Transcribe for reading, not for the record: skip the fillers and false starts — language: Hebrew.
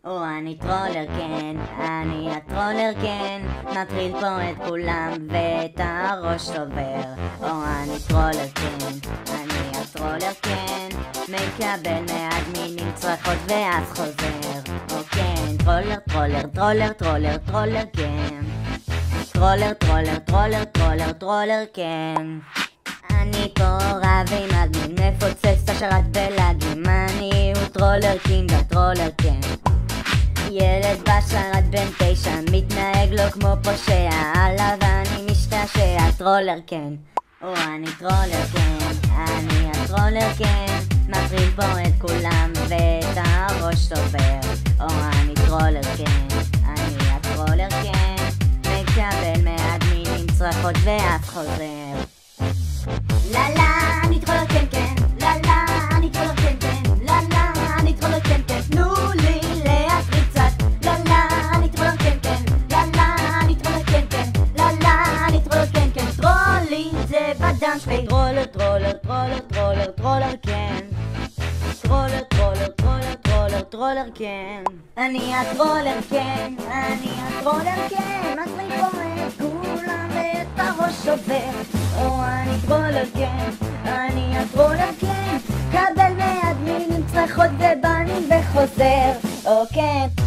אני טרולר כן, אני הטרולר כן, מטריל פה את כולם ואת הראש שובר. אני טרולר כן, אני הטרולר כן, מקבל מאדמינים צרחות ואז חוזר. כן, טרולר טרולר טרולר טרולר טרולר כן, טרולר טרולר טרולר טרולר טרולר כן. אני פה רב עם אדמין, מפוצץ את השרת בלאגים, אני הוא טרולר קינג הטרולר כן. ילד בשרת בן 9, מתנהג לו כמו פושע, עליו אני משתעשע, טרולר כן. אני טרולר כן, אני הטרולר כן, מטריל פה את כולם ואת הראש שובר. אני טרולר כן, אני הטרולר כן, מקבל מאדמינים צרחות ואף חוזר. לה לה, אני טרולר כן כן, לה לה, אני טרולר כן כן, לה לה, אני טרולר כן כן, תנו לי להטריל קצת. לה לה, אני טרולר כן כן, לה לה, אני טרולר כן כן, לה לה, אני טרולר כן כן, טרולי זה בדם שלי. טרולר טרולר טרולר טרולר טרולר כן, טרולר טרולר טרולר טרולר טרולר כן. אני הטרולר כן, אני הטרולר כן, מטריל פה את כולם ואת הראש שובר. אני טרולר כן, אני הטרולר כן, קבל מאדמינים צרחות ובנים וחוזר. כן